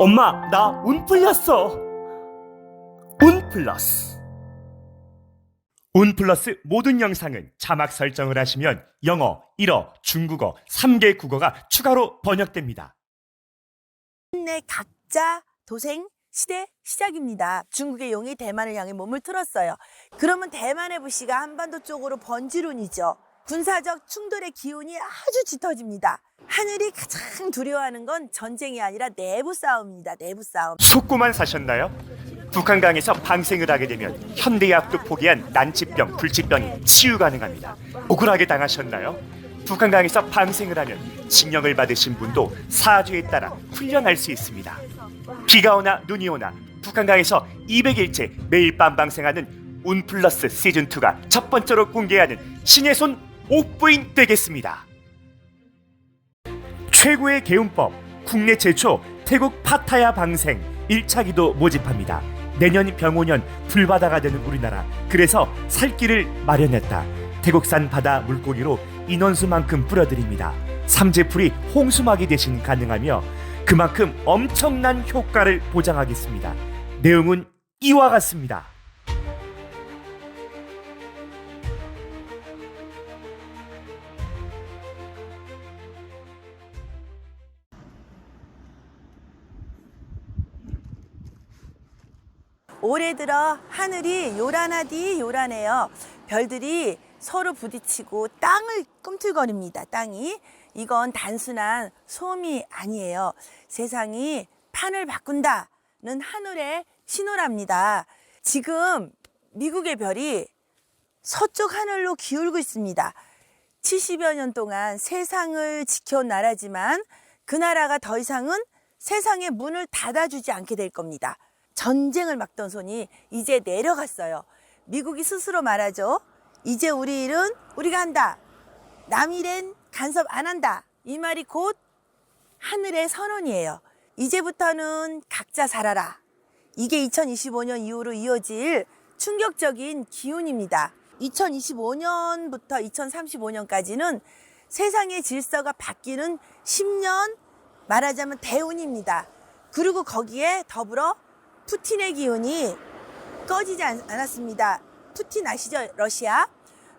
엄마, 나 운 풀렸어. 운 플러스. 운 플러스 모든 영상은 자막 설정을 하시면 영어, 일어, 중국어 3개 국어가 추가로 번역됩니다. 내 각자 도생 시대 시작입니다. 중국의 용이 대만을 향해 몸을 틀었어요. 그러면 대만의 부시가 한반도 쪽으로 번지론이죠. 군사적 충돌의 기운이 아주 짙어집니다. 하늘이 가장 두려워하는 건 전쟁이 아니라 내부 싸움입니다. 내부 싸움. 속고만 사셨나요? 북한강에서 방생을 하게 되면 현대의학도 포기한 난치병, 불치병이 치유 가능합니다. 억울하게 당하셨나요? 북한강에서 방생을 하면 징역을 받으신 분도 사주에 따라 훈련할 수 있습니다. 비가 오나 눈이 오나 북한강에서 200일째 매일 밤 방생하는 운 플러스 시즌2가 첫 번째로 공개하는 신의 손 옥부인 되겠습니다. 최고의 개운법, 국내 최초 태국 파타야 방생 1차기도 모집합니다. 내년 병오년 불바다가 되는 우리나라, 그래서 살 길을 마련했다. 태국산 바다 물고기로 인원수만큼 뿌려드립니다. 삼재풀이 홍수막이 대신 가능하며 그만큼 엄청난 효과를 보장하겠습니다. 내용은 이와 같습니다. 올해 들어 하늘이 요란하디 요란해요. 별들이 서로 부딪히고 땅을 꿈틀거립니다. 땅이. 이건 단순한 소음이 아니에요. 세상이 판을 바꾼다는 하늘의 신호랍니다. 지금 미국의 별이 서쪽 하늘로 기울고 있습니다. 70여 년 동안 세상을 지켜온 나라지만 그 나라가 더 이상은 세상의 문을 닫아주지 않게 될 겁니다. 전쟁을 막던 손이 이제 내려갔어요. 미국이 스스로 말하죠. 이제 우리 일은 우리가 한다. 남 일엔 간섭 안 한다. 이 말이 곧 하늘의 선언이에요. 이제부터는 각자 살아라. 이게 2025년 이후로 이어질 충격적인 기운입니다. 2025년부터 2035년까지는 세상의 질서가 바뀌는 10년, 말하자면 대운입니다. 그리고 거기에 더불어 푸틴의 기운이 꺼지지 않았습니다. 푸틴 아시죠? 러시아.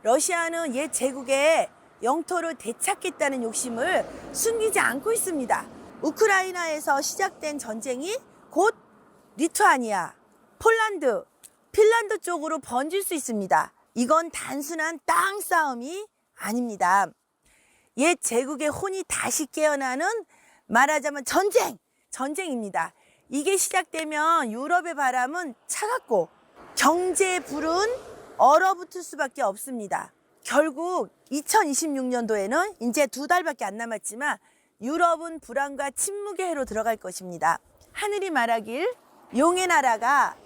러시아는 옛 제국의 영토를 되찾겠다는 욕심을 숨기지 않고 있습니다. 우크라이나에서 시작된 전쟁이 곧 리투아니아, 폴란드, 핀란드 쪽으로 번질 수 있습니다. 이건 단순한 땅 싸움이 아닙니다. 옛 제국의 혼이 다시 깨어나는, 말하자면 전쟁입니다. 이게 시작되면 유럽의 바람은 차갑고 경제의 불은 얼어붙을 수밖에 없습니다. 결국 2026년도에는 이제 2달밖에 안 남았지만 유럽은 불안과 침묵의 해로 들어갈 것입니다. 하늘이 말하길 용의 나라가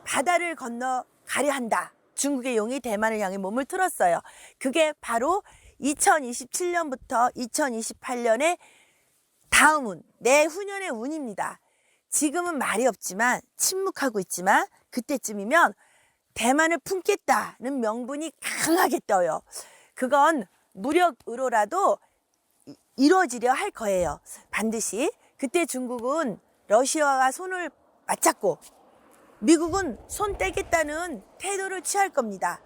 바다를 건너 가려 한다. 중국의 용이 대만을 향해 몸을 틀었어요. 그게 바로 2027년부터 2028년의 다음 운, 내후년의 운입니다. 지금은 말이 없지만 침묵하고 있지만 그때쯤이면 대만을 품겠다는 명분이 강하게 떠요. 그건 무력으로라도 이루어지려 할 거예요. 반드시. 그때 중국은 러시아와 손을 맞잡고 미국은 손 떼겠다는 태도를 취할 겁니다.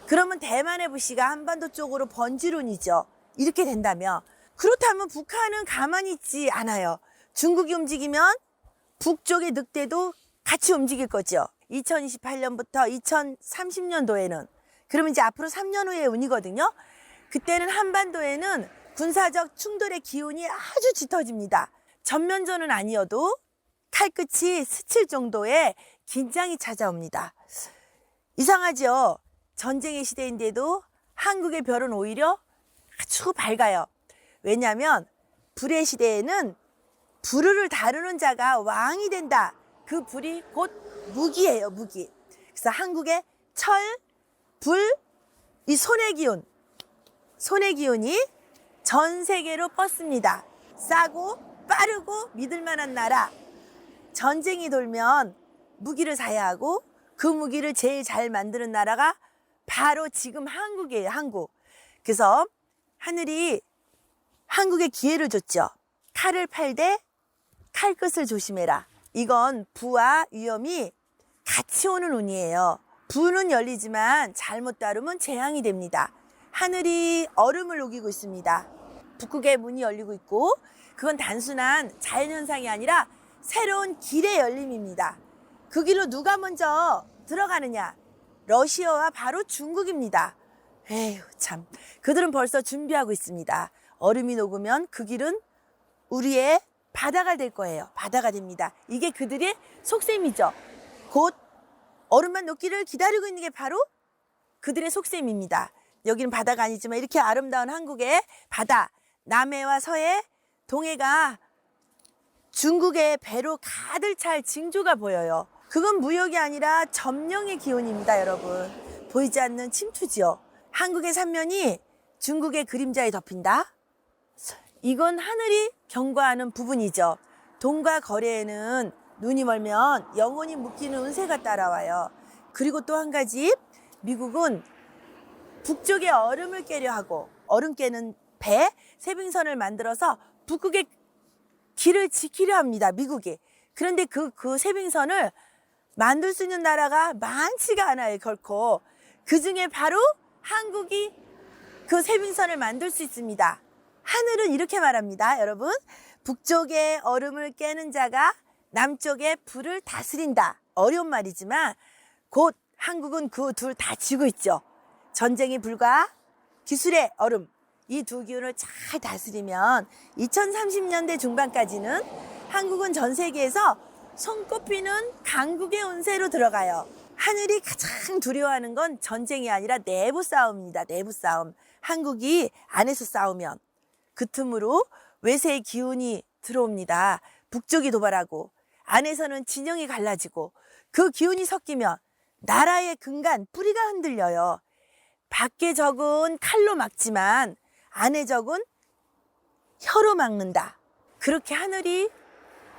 그러면 대만의 부시가 한반도 쪽으로 번지론이죠. 이렇게 된다면, 그렇다면 북한은 가만히 있지 않아요. 중국이 움직이면 북쪽의 늑대도 같이 움직일 거죠. 2028년부터 2030년도에는, 그러면 이제 앞으로 3년 후의 운이거든요. 그때는 한반도에는 군사적 충돌의 기운이 아주 짙어집니다. 전면전은 아니어도 칼끝이 스칠 정도의 긴장이 찾아옵니다. 이상하죠? 전쟁의 시대인데도 한국의 별은 오히려 아주 밝아요. 왜냐하면 불의 시대에는 불을 다루는 자가 왕이 된다. 그 불이 곧 무기예요, 무기. 그래서 한국의 철, 불, 이 손의 기운이 전 세계로 뻗습니다. 싸고 빠르고 믿을 만한 나라. 전쟁이 돌면 무기를 사야 하고 그 무기를 제일 잘 만드는 나라가 바로 지금 한국이에요, 한국. 그래서 하늘이 한국에 기회를 줬죠. 칼을 팔되 칼끝을 조심해라. 이건 부와 위험이 같이 오는 운이에요. 부는 열리지만 잘못 다루면 재앙이 됩니다. 하늘이 얼음을 녹이고 있습니다. 북극의 문이 열리고 있고 그건 단순한 자연현상이 아니라 새로운 길의 열림입니다. 그 길로 누가 먼저 들어가느냐? 러시아와 바로 중국입니다. 에휴 참, 그들은 벌써 준비하고 있습니다. 얼음이 녹으면 그 길은 우리의 바다가 될 거예요. 바다가 됩니다. 이게 그들의 속셈이죠. 곧 얼음만 녹기를 기다리고 있는 게 바로 그들의 속셈입니다. 여기는 바다가 아니지만 이렇게 아름다운 한국의 바다, 남해와 서해, 동해가 중국의 배로 가득 찰 징조가 보여요. 그건 무역이 아니라 점령의 기운입니다, 여러분. 보이지 않는 침투지요. 한국의 삼면이 중국의 그림자에 덮인다. 이건 하늘이 경고하는 부분이죠. 돈과 거래에는 눈이 멀면 영혼이 묶이는 운세가 따라와요. 그리고 또 한 가지, 미국은 북쪽에 얼음을 깨려 하고 얼음 깨는 배, 세빙선을 만들어서 북극의 길을 지키려 합니다, 미국이. 그런데 그 세빙선을 만들 수 있는 나라가 많지가 않아요, 결코. 그 중에 바로 한국이 그 세빙선을 만들 수 있습니다. 하늘은 이렇게 말합니다, 여러분. 북쪽에 얼음을 깨는 자가 남쪽에 불을 다스린다. 어려운 말이지만 곧 한국은 그 둘 다 쥐고 있죠. 전쟁의 불과 기술의 얼음, 이 두 기운을 잘 다스리면 2030년대 중반까지는 한국은 전 세계에서 손꼽히는 강국의 운세로 들어가요. 하늘이 가장 두려워하는 건 전쟁이 아니라 내부 싸움입니다. 내부 싸움. 한국이 안에서 싸우면 그 틈으로 외세의 기운이 들어옵니다. 북쪽이 도발하고 안에서는 진영이 갈라지고 그 기운이 섞이면 나라의 근간, 뿌리가 흔들려요. 밖에 적은 칼로 막지만 안에 적은 혀로 막는다. 그렇게 하늘이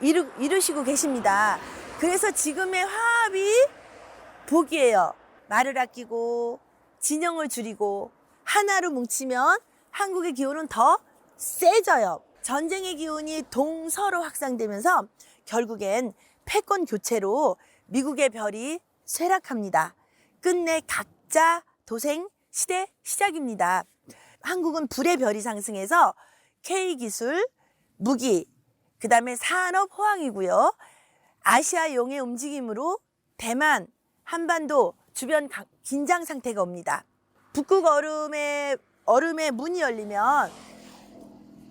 이루시고 계십니다. 그래서 지금의 화합이 복이에요. 말을 아끼고 진영을 줄이고 하나로 뭉치면 한국의 기운은 더 세져요. 전쟁의 기운이 동서로 확산되면서 결국엔 패권 교체로 미국의 별이 쇠락합니다. 끝내 각자 도생 시대 시작입니다. 한국은 불의 별이 상승해서 K기술, 무기, 그 다음에 산업 호황이고요. 아시아 용의 움직임으로 대만, 한반도 주변 긴장 상태가 옵니다. 북극 얼음의 문이 열리면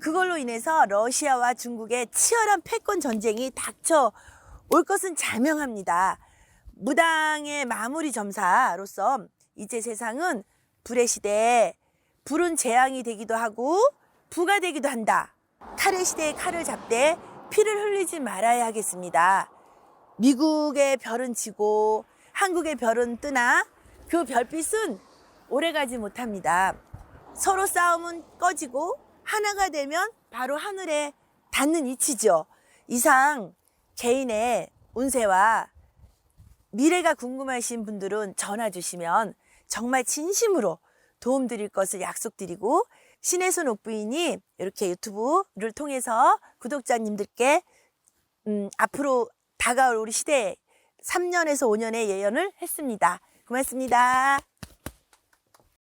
그걸로 인해서 러시아와 중국의 치열한 패권 전쟁이 닥쳐올 것은 자명합니다. 무당의 마무리 점사로서 이제 세상은 불의 시대에 불은 재앙이 되기도 하고 부가 되기도 한다. 칼의 시대에 칼을 잡되 피를 흘리지 말아야 하겠습니다. 미국의 별은 지고 한국의 별은 뜨나 그 별빛은 오래가지 못합니다. 서로 싸움은 꺼지고 하나가 되면 바로 하늘에 닿는 이치죠. 이상 개인의 운세와 미래가 궁금하신 분들은 전화 주시면 정말 진심으로 도움드릴 것을 약속드리고, 신의 손 옥부인이 이렇게 유튜브를 통해서 구독자님들께 앞으로 다가올 우리 시대에 3년에서 5년의 예언을 했습니다. 고맙습니다.